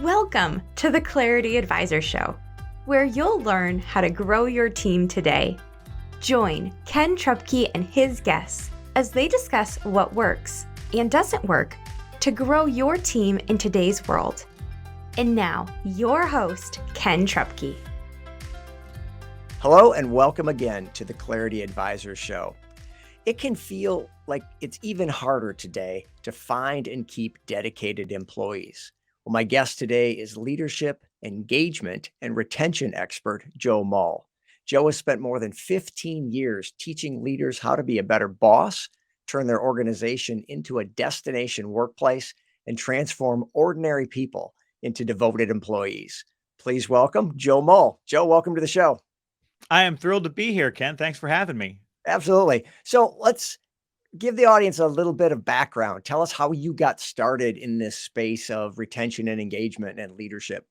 Welcome to the Clarity Advisor Show, where you'll learn how to grow your team today. Join Ken Trupke and his guests as they discuss what works and doesn't work to grow your team in today's world. And now, your host, Ken Trupke. Hello and welcome again to the Clarity Advisor Show. It can feel like it's even harder today to find and keep dedicated employees. Well, my guest today is leadership, engagement, and retention expert, Joe Mull. Joe has spent more than 15 years teaching leaders how to be a better boss, turn their organization into a destination workplace, and transform ordinary people into devoted employees. Please welcome Joe Mull. Joe, welcome to the show. I am thrilled to be here, Ken. Thanks for having me. Absolutely. So let's give the audience a little bit of background. Tell us how you got started in this space of retention and engagement and leadership.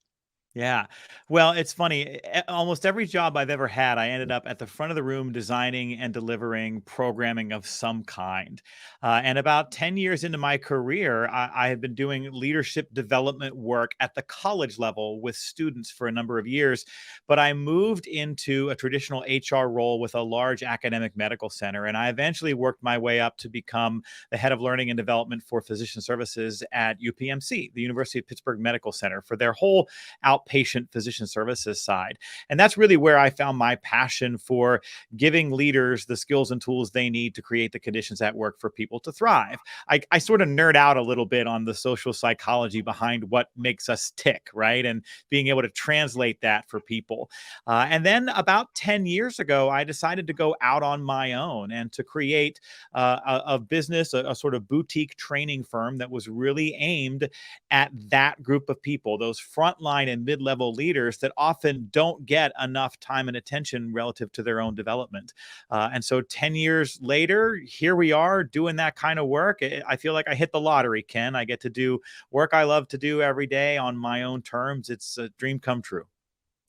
Yeah. Well, it's funny. Almost every job I've ever had, I ended up at the front of the room designing and delivering programming of some kind. And about 10 years into my career, I had been doing leadership development work at the college level with students for a number of years. But I moved into a traditional HR role with a large academic medical center. And I eventually worked my way up to become the head of learning and development for physician services at UPMC, the University of Pittsburgh Medical Center, for their whole outpatient physician services side. And that's really where I found my passion for giving leaders the skills and tools they need to create the conditions at work for people to thrive. I sort of nerd out a little bit on the social psychology behind what makes us tick, right? And being able to translate that for people. And then about 10 years ago, I decided to go out on my own and to create a business, a sort of boutique training firm that was really aimed at that group of people, those frontline and mid-level leaders that often don't get enough time and attention relative to their own development. And so 10 years later, here we are doing that kind of work. I feel like I hit the lottery, Ken. I get to do work I love to do every day on my own terms. It's a dream come true.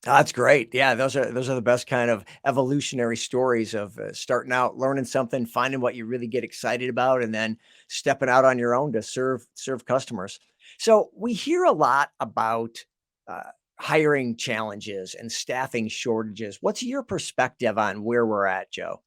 That's great. Yeah, those are the best kind of evolutionary stories of starting out, learning something, finding what you really get excited about, and then stepping out on your own to serve customers. So we hear a lot about hiring challenges and staffing shortages. What's your perspective on where we're at, Joe?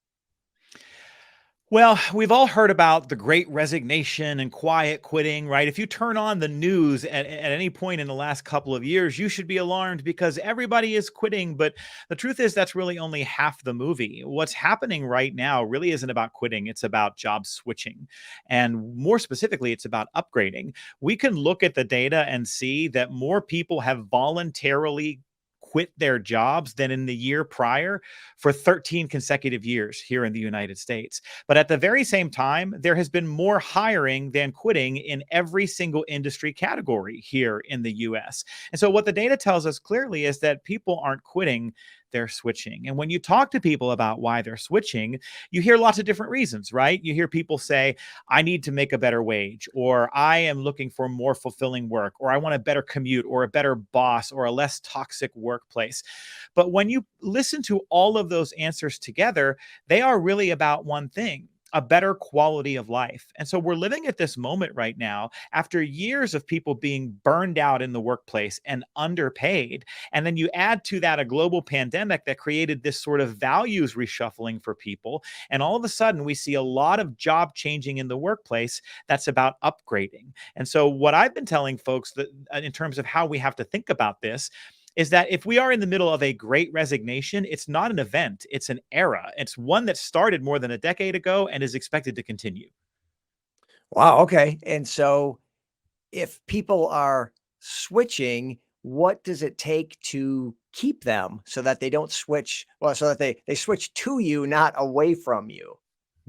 Well, we've all heard about the great resignation and quiet quitting, right? If you turn on the news at any point in the last couple of years, you should be alarmed because everybody is quitting. But the truth is, that's really only half the movie. What's happening right now really isn't about quitting. It's about job switching. And more specifically, it's about upgrading. We can look at the data and see that more people have voluntarily quit their jobs than in the year prior for 13 consecutive years here in the United States. But at the very same time, there has been more hiring than quitting in every single industry category here in the US. And so what the data tells us clearly is that people aren't quitting, they're switching. And when you talk to people about why they're switching, you hear lots of different reasons, right? You hear people say, I need to make a better wage, or I am looking for more fulfilling work, or I want a better commute, or a better boss, or a less toxic workplace. But when you listen to all of those answers together, they are really about one thing: a better quality of life. And so we're living at this moment right now after years of people being burned out in the workplace and underpaid. And then you add to that a global pandemic that created this sort of values reshuffling for people. And all of a sudden we see a lot of job changing in the workplace that's about upgrading. And so what I've been telling folks that in terms of how we have to think about this is that if we are in the middle of a great resignation, it's not an event, it's an era. It's one that started more than a decade ago and is expected to continue. Wow. Okay. And so if people are switching, what does it take to keep them so that they don't switch? Well, so that they switch to you, not away from you.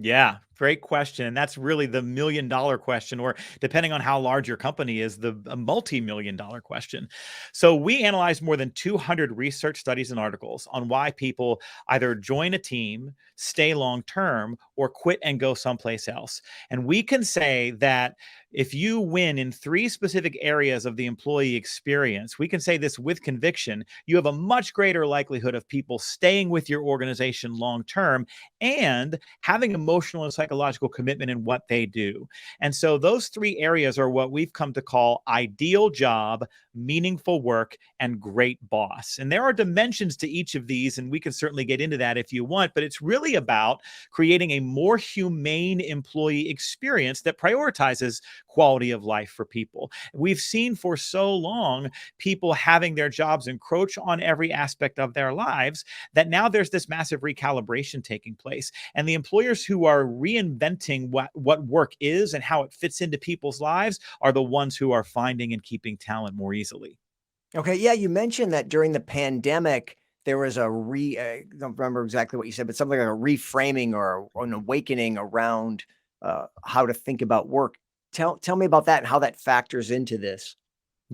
Yeah, great question. And that's really the $1 million question, or depending on how large your company is, the multi-million-dollar question. So we analyzed more than 200 research studies and articles on why people either join a team, stay long term, or quit and go someplace else. And we can say that if you win in 3 specific areas of the employee experience, we can say this with conviction: you have a much greater likelihood of people staying with your organization long term and having emotional and psychological commitment in what they do. And so those three areas are what we've come to call ideal job, meaningful work, and great boss. And there are dimensions to each of these, and we can certainly get into that if you want, but it's really about creating a more humane employee experience that prioritizes quality of life for people. We've seen for so long people having their jobs encroach on every aspect of their lives that now there's this massive recalibration taking place. And the employers who are reinventing what work is and how it fits into people's lives are the ones who are finding and keeping talent more easily. Okay, yeah, you mentioned that during the pandemic, there was I don't remember exactly what you said, but something like a reframing or an awakening around how to think about work. Tell me about that and how that factors into this.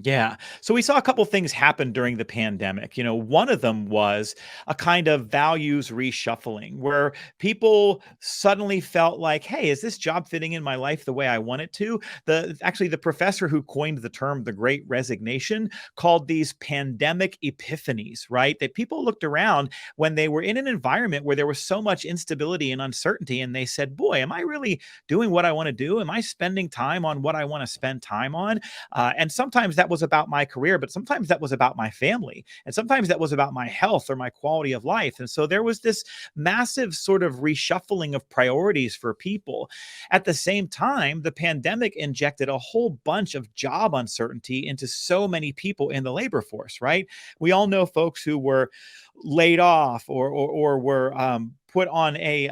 Yeah. So we saw a couple things happen during the pandemic. One of them was a kind of values reshuffling where people suddenly felt like, hey, is this job fitting in my life the way I want it to? The professor who coined the term the Great Resignation called these pandemic epiphanies, right? That people looked around when they were in an environment where there was so much instability and uncertainty, and they said, boy, am I really doing what I want to do? Am I spending time on what I want to spend time on? And sometimes that was about my career, but sometimes that was about my family. And sometimes that was about my health or my quality of life. And so there was this massive sort of reshuffling of priorities for people. At the same time, the pandemic injected a whole bunch of job uncertainty into so many people in the labor force, right? We all know folks who were laid off or were put on a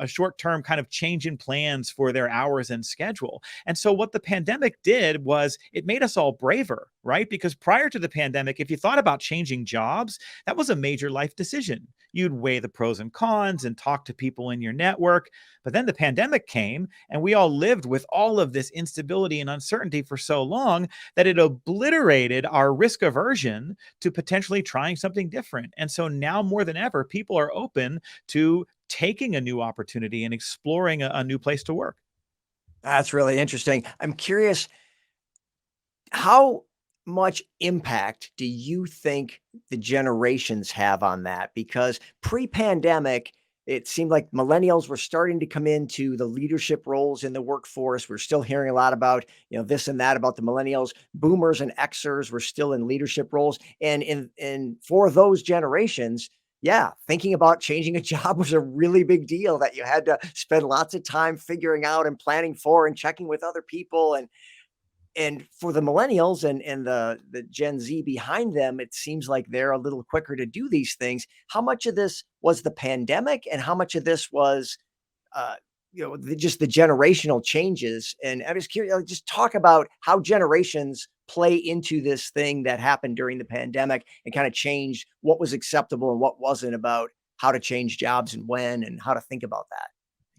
short-term kind of change in plans for their hours and schedule. And so what the pandemic did was it made us all braver, right? Because prior to the pandemic, if you thought about changing jobs, that was a major life decision. You'd weigh the pros and cons and talk to people in your network. But then the pandemic came and we all lived with all of this instability and uncertainty for so long that it obliterated our risk aversion to potentially trying something different. And so now more than ever, people are open to taking a new opportunity and exploring a new place to work. That's really interesting. I'm curious, how much impact do you think the generations have on that? Because pre-pandemic, it seemed like millennials were starting to come into the leadership roles in the workforce. We're still hearing a lot about, this and that about the millennials. Boomers and Xers were still in leadership roles. And for those generations, yeah, thinking about changing a job was a really big deal that you had to spend lots of time figuring out and planning for and checking with other people. And for the millennials and the Gen Z behind them, it seems like they're a little quicker to do these things. How much of this was the pandemic, and how much of this was, uh, just the generational changes? And I'm just curious, just talk about how generations play into this thing that happened during the pandemic and kind of changed what was acceptable and what wasn't about how to change jobs and when and how to think about that.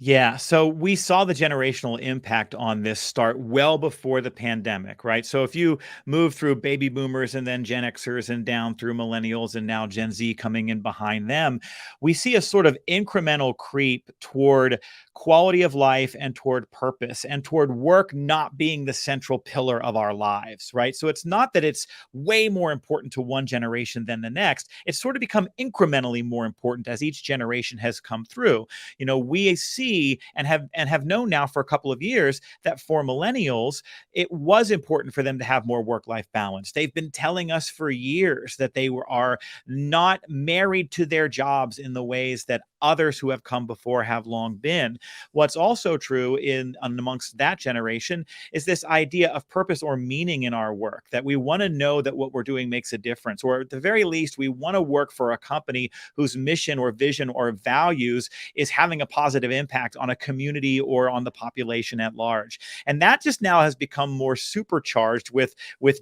Yeah, so we saw the generational impact on this start well before the pandemic, right? So if you move through baby boomers and then Gen Xers and down through millennials and now Gen Z coming in behind them, we see a sort of incremental creep toward quality of life and toward purpose and toward work not being the central pillar of our lives, right? So it's not that it's way more important to one generation than the next. It's sort of become incrementally more important as each generation has come through. We see and have known now for a couple of years that for millennials, it was important for them to have more work-life balance. They've been telling us for years that are not married to their jobs in the ways that others who have come before have long been. What's also true amongst that generation is this idea of purpose or meaning in our work, that we want to know that what we're doing makes a difference, or at the very least, we want to work for a company whose mission or vision or values is having a positive impact on a community or on the population at large. And that just now has become more supercharged with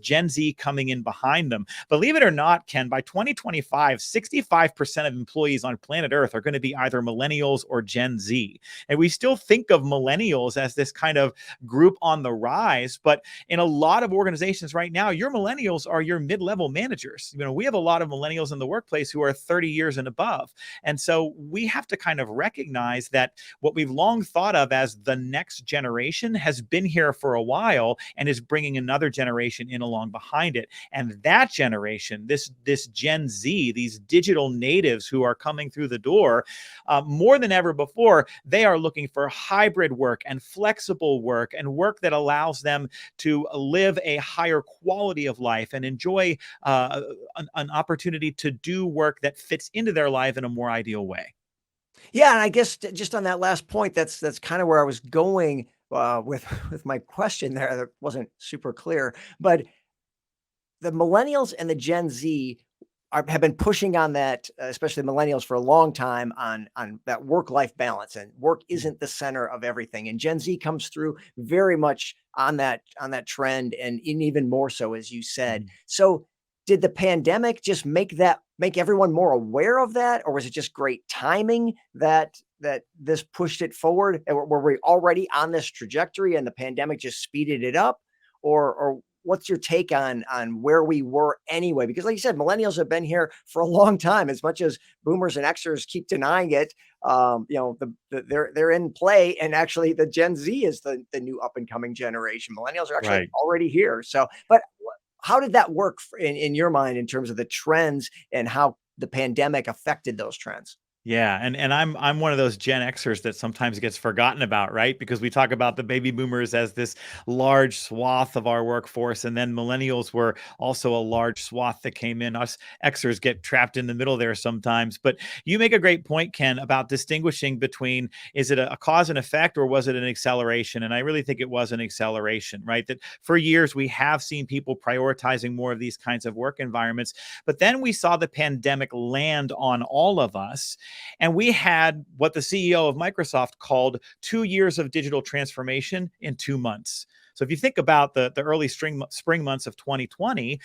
Gen Z coming in behind them. Believe it or not, Ken, by 2025, 65% of employees on planet Earth are going to be either millennials or Gen Z. And we still think of millennials as this kind of group on the rise, but in a lot of organizations right now, your millennials are your mid-level managers. We have a lot of millennials in the workplace who are 30 years and above. And so we have to kind of recognize that what we've long thought of as the next generation has been here for a while and is bringing another generation in along behind it. And that generation, this Gen Z, these digital natives who are coming through the door, more than ever before, they are looking for hybrid work and flexible work and work that allows them to live a higher quality of life and enjoy an opportunity to do work that fits into their life in a more ideal way. Yeah, and I guess just on that last point, that's kind of where I was going with with my question there. That wasn't super clear, but the millennials and the Gen Z have been pushing on that, especially the millennials, for a long time on that work-life balance, and work isn't the center of everything. And Gen Z comes through very much on that trend, and even more so, as you said. Mhm. So, did the pandemic just make everyone more aware of that, or was it just great timing that this pushed it forward? And were we already on this trajectory, and the pandemic just speeded it up, or what's your take on where we were anyway? Because like you said, millennials have been here for a long time. As much as boomers and Xers keep denying it, they're in play, and actually the Gen Z is the new up and coming generation. Millennials are actually Right. already here. So, but how did that work in your mind in terms of the trends and how the pandemic affected those trends? Yeah, and I'm one of those Gen Xers that sometimes gets forgotten about, right? Because we talk about the baby boomers as this large swath of our workforce, and then millennials were also a large swath that came in. Us Xers get trapped in the middle there sometimes. But you make a great point, Ken, about distinguishing between, is it a cause and effect, or was it an acceleration? And I really think it was an acceleration, right? That for years we have seen people prioritizing more of these kinds of work environments, but then we saw the pandemic land on all of us, and we had what the CEO of Microsoft called 2 years of digital transformation in 2 months. So if you think about the early spring months of 2020,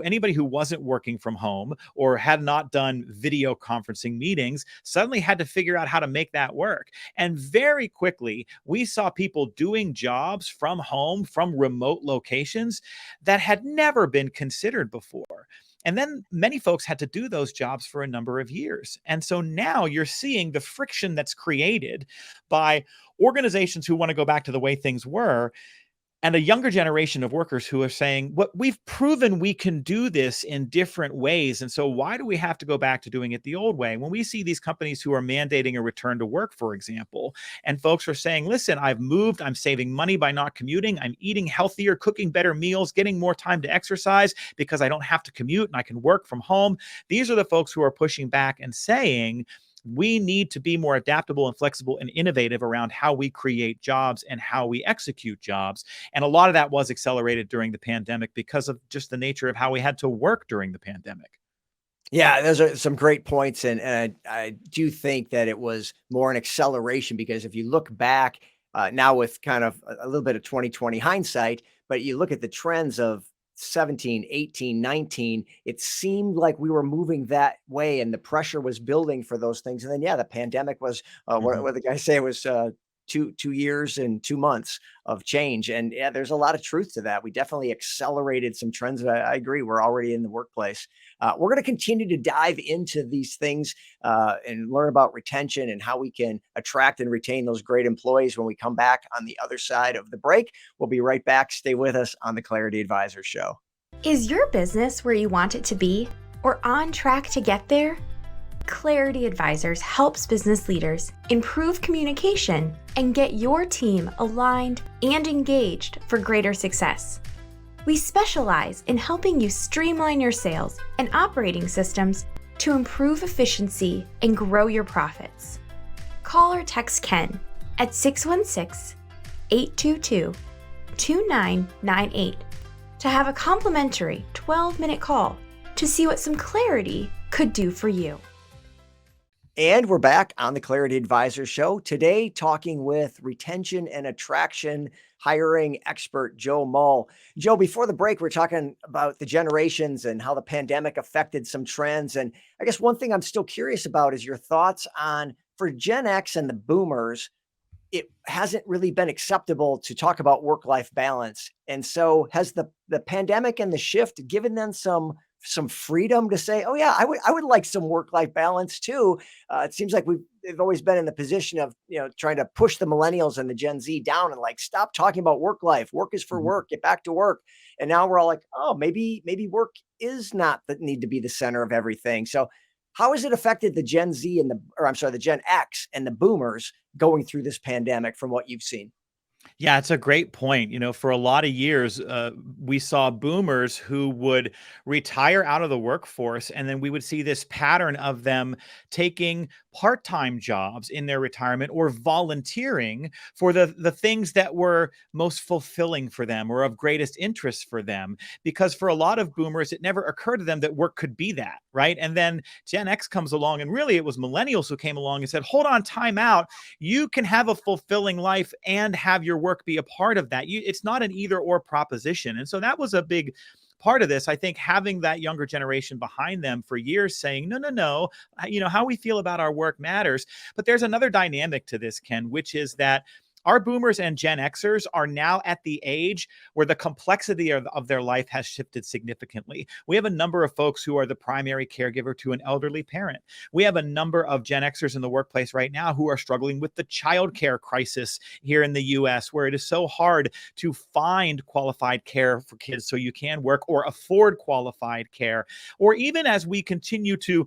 anybody who wasn't working from home or had not done video conferencing meetings suddenly had to figure out how to make that work. And very quickly, we saw people doing jobs from home, from remote locations that had never been considered before. And then many folks had to do those jobs for a number of years. And so now you're seeing the friction that's created by organizations who want to go back to the way things were, and a younger generation of workers who are saying, what we've proven we can do this in different ways. And so why do we have to go back to doing it the old way? When we see these companies who are mandating a return to work, for example, and folks are saying, listen, I've moved, I'm saving money by not commuting, I'm eating healthier, cooking better meals, getting more time to exercise because I don't have to commute and I can work from home. These are the folks who are pushing back and saying, we need to be more adaptable and flexible and innovative around how we create jobs and how we execute jobs. And a lot of that was accelerated during the pandemic because of just the nature of how we had to work during the pandemic. Yeah, those are some great points, and I do think that it was more an acceleration because if you look back now with kind of a little bit of 2020 hindsight, but you look at the trends of 17, 18, 19, it seemed like we were moving that way, and the pressure was building for those things. And then, yeah, the pandemic was what the guy say was 2 years and 2 months of change. And yeah, there's a lot of truth to that. We definitely accelerated some trends. I agree. We're already in the workplace. We're going to continue to dive into these things and learn about retention and how we can attract and retain those great employees when we come back on the other side of the break. We'll be right back. Stay with us on the Clarity Advisor Show. Is your business where you want it to be or on track to get there? Clarity Advisors helps business leaders improve communication and get your team aligned and engaged for greater success. We specialize in helping you streamline your sales and operating systems to improve efficiency and grow your profits. Call or text Ken at 616-822-2998 to have a complimentary 12-minute call to see what some clarity could do for you. And we're back on the Clarity Advisor Show today, talking with retention and attraction hiring expert Joe Mull. Joe, before the break, we're talking about the generations and how the pandemic affected some trends. And I guess one thing I'm still curious about is your thoughts on, for Gen X and the boomers, it hasn't really been acceptable to talk about work-life balance. And so has the pandemic and the shift given them some freedom to say, oh yeah, I would like some work-life balance too. It seems like they've always been in the position of, trying to push the millennials and the Gen Z down and like, stop talking about work life. Work is for work, get back to work. And now we're all like, oh, maybe work is not the need to be the center of everything. So How has it affected the Gen Z the Gen X and the boomers going through this pandemic from what you've seen? Yeah, it's a great point. For a lot of years, we saw boomers who would retire out of the workforce, and then we would see this pattern of them taking part-time jobs in their retirement or volunteering for the things that were most fulfilling for them or of greatest interest for them. Because for a lot of boomers, it never occurred to them that work could be that, right? And then Gen X comes along, and really it was millennials who came along and said, hold on, time out. You can have a fulfilling life and have your work be a part of that. It's not an either or proposition. And so that was a big part of this. I think having that younger generation behind them for years saying, no, no, no, how we feel about our work matters. But there's another dynamic to this, Ken, which is that our boomers and Gen Xers are now at the age where the complexity of their life has shifted significantly. We have a number of folks who are the primary caregiver to an elderly parent. We have a number of Gen Xers in the workplace right now who are struggling with the childcare crisis here in the US, where it is so hard to find qualified care for kids so you can work or afford qualified care. Or even as we continue to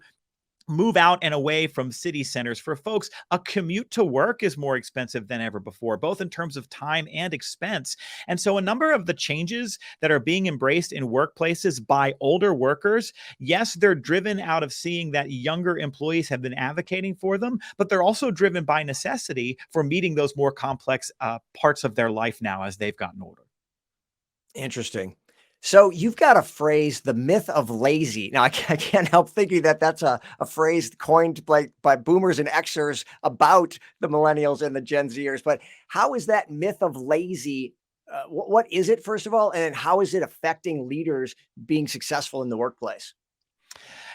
move out and away from city centers, for folks, a commute to work is more expensive than ever before, both in terms of time and expense. And so a number of the changes that are being embraced in workplaces by older workers, yes, they're driven out of seeing that younger employees have been advocating for them, but they're also driven by necessity for meeting those more complex parts of their life now as they've gotten older. Interesting. So you've got a phrase, the myth of lazy. Now, I can't help thinking that that's a phrase coined by boomers and Xers about the millennials and the Gen Zers. But how is that myth of lazy? What is it, first of all? And how is it affecting leaders being successful in the workplace?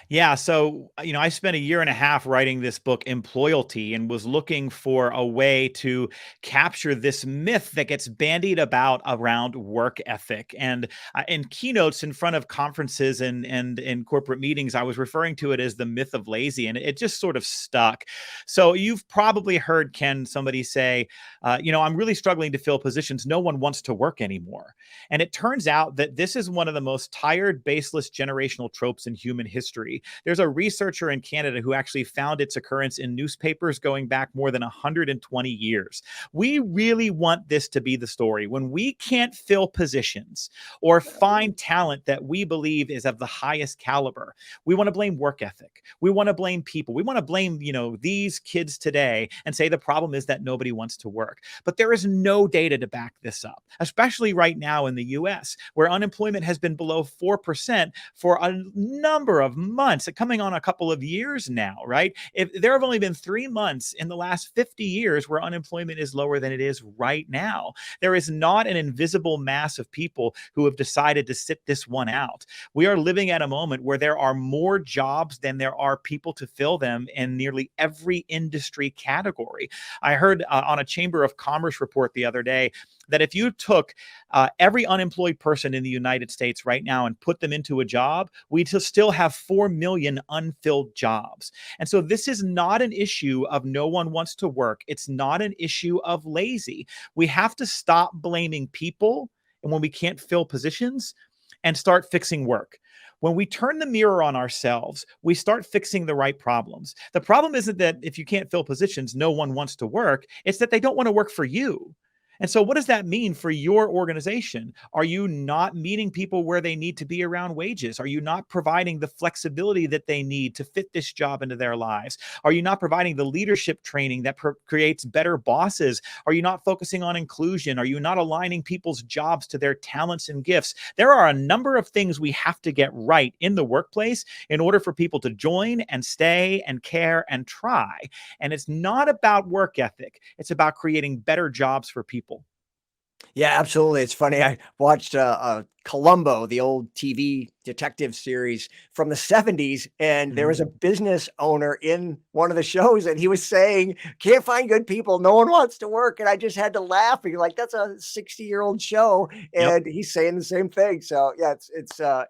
Yeah. So, I spent a year and a half writing this book, Employalty, and was looking for a way to capture this myth that gets bandied about around work ethic. And in keynotes in front of conferences and in corporate meetings, I was referring to it as the myth of lazy, and it just sort of stuck. So you've probably heard, Ken, somebody say, I'm really struggling to fill positions. No one wants to work anymore. And it turns out that this is one of the most tired, baseless generational tropes in human history. There's a researcher in Canada who actually found its occurrence in newspapers going back more than 120 years. We really want this to be the story. When we can't fill positions or find talent that we believe is of the highest caliber, we want to blame work ethic. We want to blame people. We want to blame, these kids today and say the problem is that nobody wants to work. But there is no data to back this up, especially right now in the US, where unemployment has been below 4% for a number of months, coming on a couple of years now, right? If there have only been 3 months in the last 50 years where unemployment is lower than it is right now. There is not an invisible mass of people who have decided to sit this one out. We are living at a moment where there are more jobs than there are people to fill them in nearly every industry category. I heard on a Chamber of Commerce report the other day that if you took every unemployed person in the United States right now and put them into a job, we'd still have 4 million unfilled jobs. And so this is not an issue of no one wants to work. It's not an issue of lazy. We have to stop blaming people and when we can't fill positions and start fixing work. When we turn the mirror on ourselves, we start fixing the right problems. The problem isn't that if you can't fill positions, no one wants to work. It's that they don't want to work for you. And so what does that mean for your organization? Are you not meeting people where they need to be around wages? Are you not providing the flexibility that they need to fit this job into their lives? Are you not providing the leadership training that creates better bosses? Are you not focusing on inclusion? Are you not aligning people's jobs to their talents and gifts? There are a number of things we have to get right in the workplace in order for people to join and stay and care and try. And it's not about work ethic. It's about creating better jobs for people. Yeah, absolutely. It's funny. I watched Columbo, the old TV detective series from the 70s, and there was a business owner in one of the shows, and he was saying, "Can't find good people. No one wants to work." And I just had to laugh. You're like, that's a 60-year-old show, Yep. and he's saying the same thing. So yeah,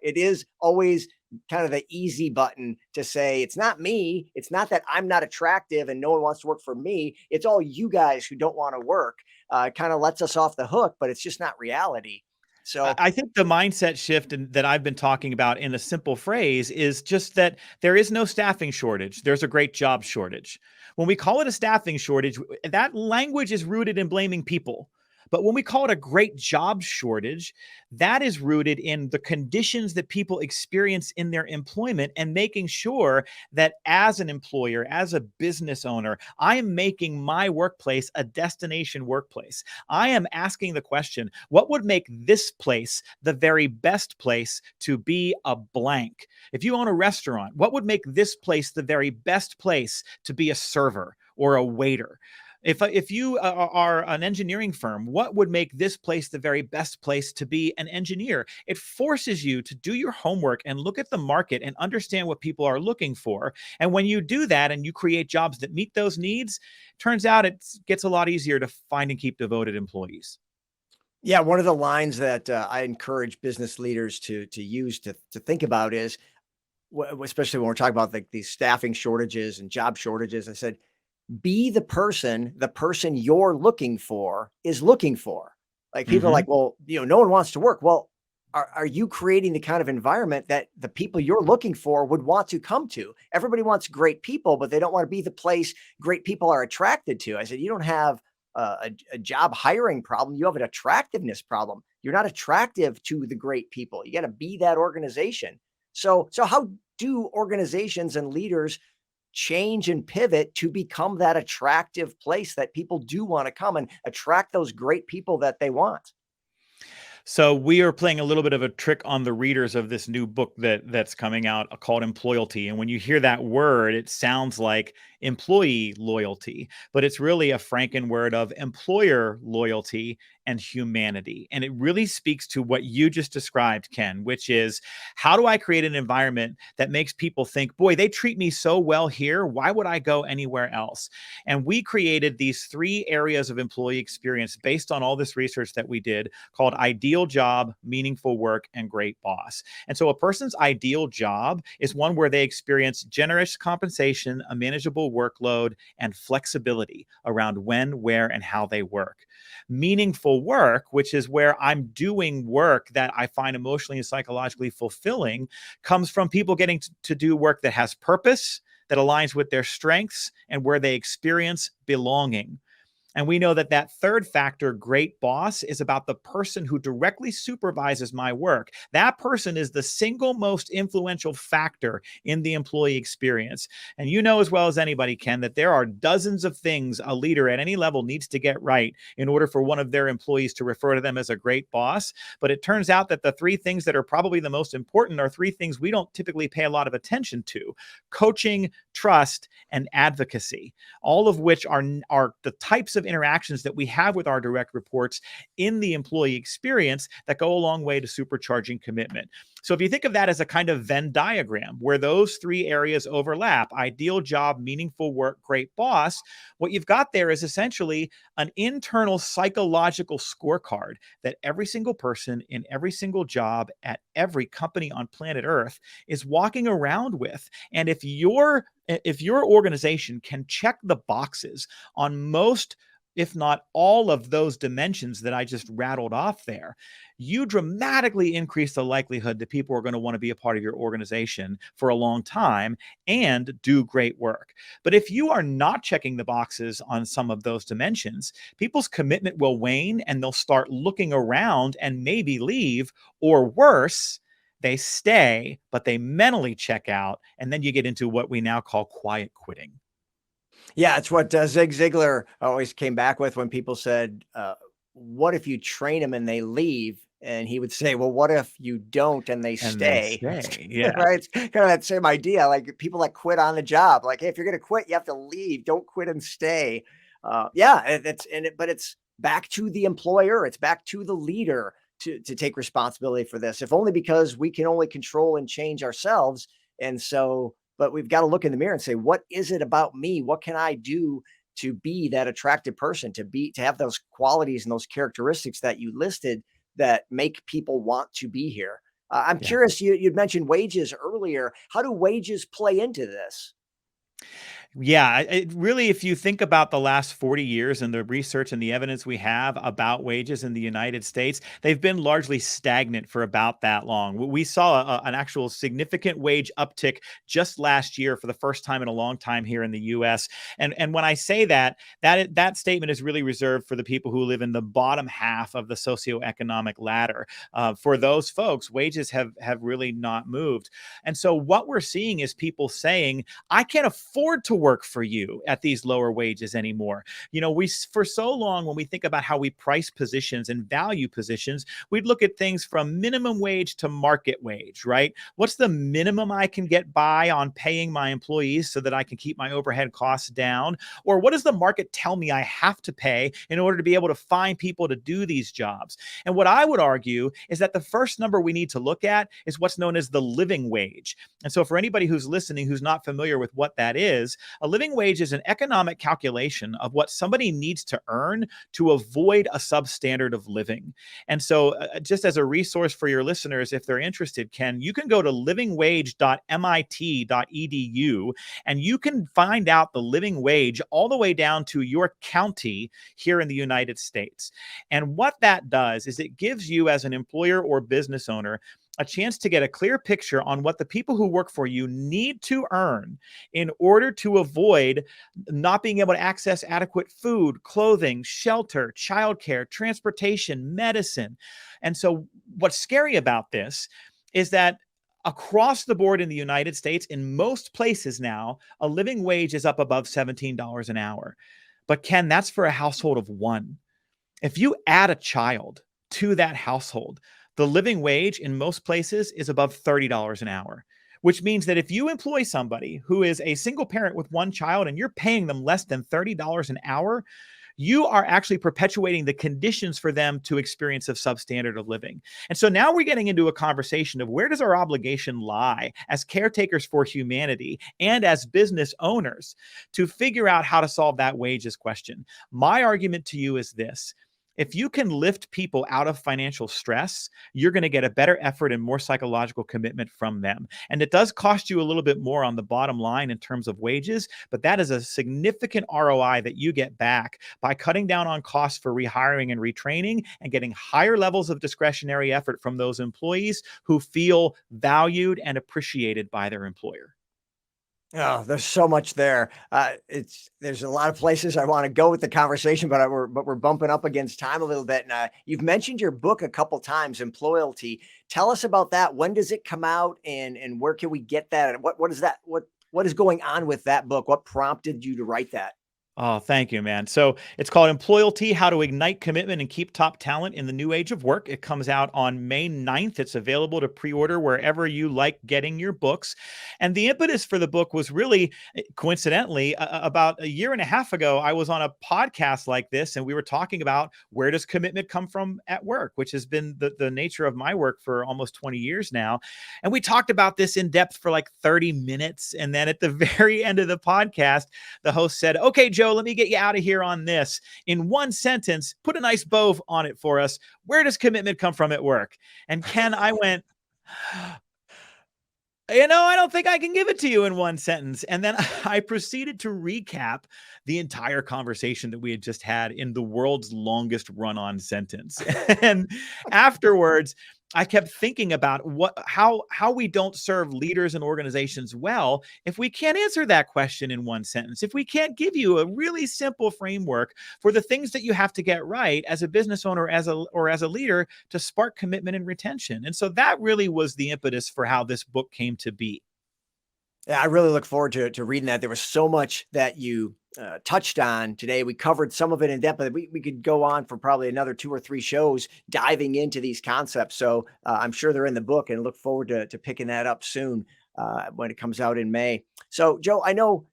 it is always kind of the easy button to say, it's not me. It's not that I'm not attractive and no one wants to work for me. It's all you guys who don't want to work. Kind of lets us off the hook, but it's just not reality. So I think the mindset shift that I've been talking about in a simple phrase is just that there is no staffing shortage. There's a great job shortage. When we call it a staffing shortage, that language is rooted in blaming people. But when we call it a great job shortage, that is rooted in the conditions that people experience in their employment and making sure that as an employer, as a business owner, I am making my workplace a destination workplace. I am asking the question, what would make this place the very best place to be a blank? If you own a restaurant, what would make this place the very best place to be a server or a waiter? If you are an engineering firm, what would make this place the very best place to be an engineer? It forces you to do your homework and look at the market and understand what people are looking for. And when you do that and you create jobs that meet those needs, turns out it gets a lot easier to find and keep devoted employees. yeah, one of the lines that I encourage business leaders to use to think about is, especially when we're talking about these staffing shortages and job shortages. I said, be the person you're looking for is looking for. Like people are Hmm. like, well, no one wants to work. Well, are you creating the kind of environment that the people you're looking for would want to come to? Everybody wants great people, but they don't want to be the place great people are attracted to. I said, you don't have a job hiring problem. You have an attractiveness problem. You're not attractive to the great people. You got to be that organization. So how do organizations and leaders change and pivot to become that attractive place that people do want to come and attract those great people that they want? So we are playing a little bit of a trick on the readers of this new book that's coming out called Employalty. And when you hear that word, it sounds like employee loyalty, but it's really a Franken word of employer loyalty and humanity. And it really speaks to what you just described, Ken, which is how do I create an environment that makes people think, boy, they treat me so well here. Why would I go anywhere else? And we created these 3 areas of employee experience based on all this research that we did called ideal job, meaningful work, and great boss. And so a person's ideal job is one where they experience generous compensation, a manageable workload, and flexibility around when, where, and how they work. Meaningful work, which is where I'm doing work that I find emotionally and psychologically fulfilling, comes from people getting to do work that has purpose, that aligns with their strengths, and where they experience belonging. And we know that that third factor, great boss, is about the person who directly supervises my work. That person is the single most influential factor in the employee experience. And you know as well as anybody, Ken, that there are dozens of things a leader at any level needs to get right in order for one of their employees to refer to them as a great boss. But it turns out that the 3 things that are probably the most important are 3 things we don't typically pay a lot of attention to: coaching, trust, and advocacy, all of which are the types of interactions that we have with our direct reports in the employee experience that go a long way to supercharging commitment. So if you think of that as a kind of Venn diagram where those 3 areas overlap, ideal job, meaningful work, great boss, what you've got there is essentially an internal psychological scorecard that every single person in every single job at every company on planet Earth is walking around with. And if your organization can check the boxes on most, if not all, of those dimensions that I just rattled off there, you dramatically increase the likelihood that people are going to want to be a part of your organization for a long time and do great work. But if you are not checking the boxes on some of those dimensions, people's commitment will wane and they'll start looking around and maybe leave, or worse, they stay, but they mentally check out. And then you get into what we now call quiet quitting. Yeah, it's what Zig Ziglar always came back with when people said, what if you train them and they leave? And he would say, well, what if you don't and they And they stay? stay. Yeah. Right? It's kind of that same idea. Like people that quit on the job, like, hey, if you're going to quit, you have to leave. Don't quit and stay. Yeah, but it's back to the employer. It's back to the leader to take responsibility for this, if only because we can only control and change ourselves. And so, but we've got to look in the mirror and say, what is it about me? What can I do to be that attractive person, to have those qualities and those characteristics that you listed that make people want to be here? I'm Yeah. curious, you'd mentioned wages earlier. How do wages play into this? Yeah, really, if you think about the last 40 years and the research and the evidence we have about wages in the United States, they've been largely stagnant for about that long. We saw an actual significant wage uptick just last year for the first time in a long time here in the U.S. And when I say that, that statement is really reserved for the people who live in the bottom half of the socioeconomic ladder. For those folks, wages have really not moved. And so what we're seeing is people saying, I can't afford to work for you at these lower wages anymore. We for so long, when we think about how we price positions and value positions, we'd look at things from minimum wage to market wage, right? What's the minimum I can get by on paying my employees so that I can keep my overhead costs down? Or what does the market tell me I have to pay in order to be able to find people to do these jobs? And what I would argue is that the first number we need to look at is what's known as the living wage. And so for anybody who's listening who's not familiar with what that is, a living wage is an economic calculation of what somebody needs to earn to avoid a substandard of living. And so just as a resource for your listeners, if they're interested, Ken, you can go to livingwage.mit.edu and you can find out the living wage all the way down to your county here in the United States. And what that does is it gives you, as an employer or business owner, a chance to get a clear picture on what the people who work for you need to earn in order to avoid not being able to access adequate food, clothing, shelter, childcare, transportation, medicine. And so what's scary about this is that across the board in the United States, in most places now, a living wage is up above $17 an hour. But Ken, that's for a household of one. If you add a child to that household, the living wage in most places is above $30 an hour, which means that if you employ somebody who is a single parent with one child and you're paying them less than $30 an hour, you are actually perpetuating the conditions for them to experience a substandard of living. And so now we're getting into a conversation of where does our obligation lie as caretakers for humanity and as business owners to figure out how to solve that wages question. My argument to you is this. If you can lift people out of financial stress, you're going to get a better effort and more psychological commitment from them. And it does cost you a little bit more on the bottom line in terms of wages, but that is a significant ROI that you get back by cutting down on costs for rehiring and retraining and getting higher levels of discretionary effort from those employees who feel valued and appreciated by their employer. Oh, there's so much there. There's a lot of places I want to go with the conversation, but we're bumping up against time a little bit. And you've mentioned your book a couple times, Employalty. Tell us about that. When does it come out, and where can we get that? And what is that? What is going on with that book? What prompted you to write that? Oh, thank you, man. So it's called Employalty, How to Ignite Commitment and Keep Top Talent in the New Age of Work. It comes out on May 9th. It's available to pre-order wherever you like getting your books. And the impetus for the book was really, coincidentally, about a year and a half ago, I was on a podcast like this, and we were talking about where does commitment come from at work, which has been the nature of my work for almost 20 years now. And we talked about this in depth for like 30 minutes. And then at the very end of the podcast, the host said, okay, Joe, let me get you out of here on this. In one sentence, put a nice bow on it for us. Where does commitment come from at work? And Ken, I went, I don't think I can give it to you in one sentence. And then I proceeded to recap the entire conversation that we had just had in the world's longest run-on sentence. And afterwards, I kept thinking about how we don't serve leaders and organizations well if we can't answer that question in one sentence, if we can't give you a really simple framework for the things that you have to get right as a business owner or as a leader to spark commitment and retention. And so that really was the impetus for how this book came to be. Yeah, I really look forward to reading that. There was so much that you touched on today. We covered some of it in depth, but we could go on for probably another 2 or 3 shows diving into these concepts. So I'm sure they're in the book, and look forward to picking that up soon when it comes out in May. So, Joe, I know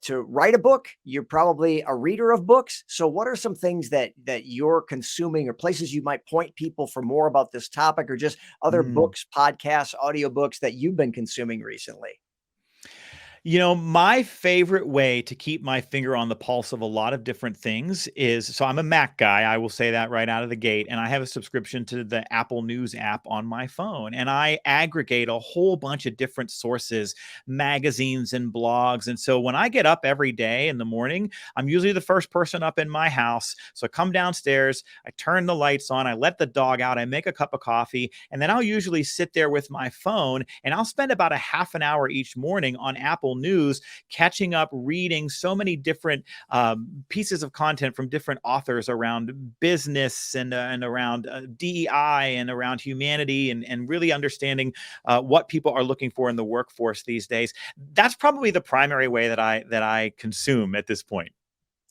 to write a book, you're probably a reader of books. So what are some things that you're consuming, or places you might point people for more about this topic, or just other books, podcasts, audiobooks that you've been consuming recently? My favorite way to keep my finger on the pulse of a lot of different things so I'm a Mac guy. I will say that right out of the gate. And I have a subscription to the Apple News app on my phone. And I aggregate a whole bunch of different sources, magazines and blogs. And so when I get up every day in the morning, I'm usually the first person up in my house. So I come downstairs, I turn the lights on, I let the dog out, I make a cup of coffee, and then I'll usually sit there with my phone and I'll spend about a half an hour each morning on Apple News, catching up, reading so many different pieces of content from different authors around business and around DEI and around humanity, and really understanding what people are looking for in the workforce these days. That's probably the primary way that I consume at this point.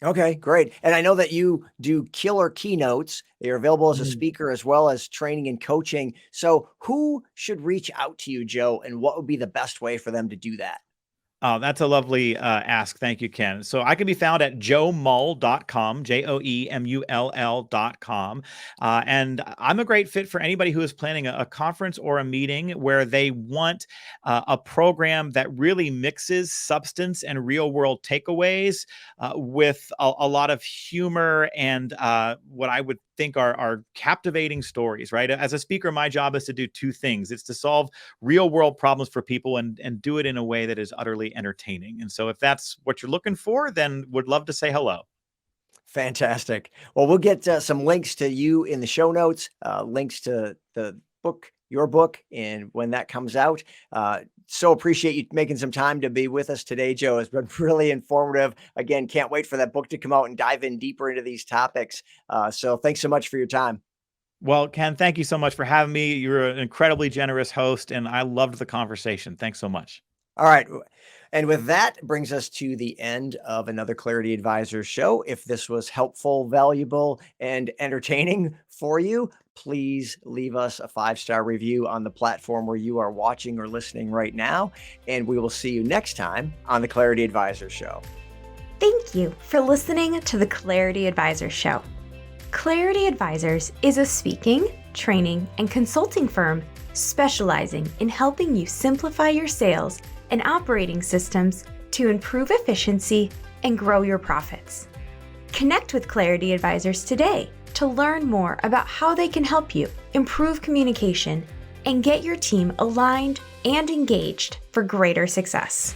Okay, great. And I know that you do killer keynotes. They're available as a speaker as well as training and coaching. So who should reach out to you, Joe, and what would be the best way for them to do that? Oh, that's a lovely ask. Thank you, Ken. So I can be found at joemull.com, joemull.com. And I'm a great fit for anybody who is planning a conference or a meeting where they want a program that really mixes substance and real world takeaways with a lot of humor and what I would think are captivating stories, right? As a speaker, my job is to do two things. It's to solve real world problems for people and do it in a way that is utterly entertaining. And so if that's what you're looking for, then would love to say hello. Fantastic. Well, we'll get some links to you in the show notes, links to the book, your book, and when that comes out. So appreciate you making some time to be with us today, Joe. It's been really informative. Again, can't wait for that book to come out and dive in deeper into these topics. So thanks so much for your time. Well, Ken, thank you so much for having me. You're an incredibly generous host, and I loved the conversation. Thanks so much. All right. And with that brings us to the end of another Clarity Advisor show. If this was helpful, valuable, and entertaining for you, please leave us a 5-star review on the platform where you are watching or listening right now. And we will see you next time on the Clarity Advisor show. Thank you for listening to the Clarity Advisor show. Clarity Advisors is a speaking, training, and consulting firm specializing in helping you simplify your sales and operating systems to improve efficiency and grow your profits. Connect with Clarity Advisors today to learn more about how they can help you improve communication and get your team aligned and engaged for greater success.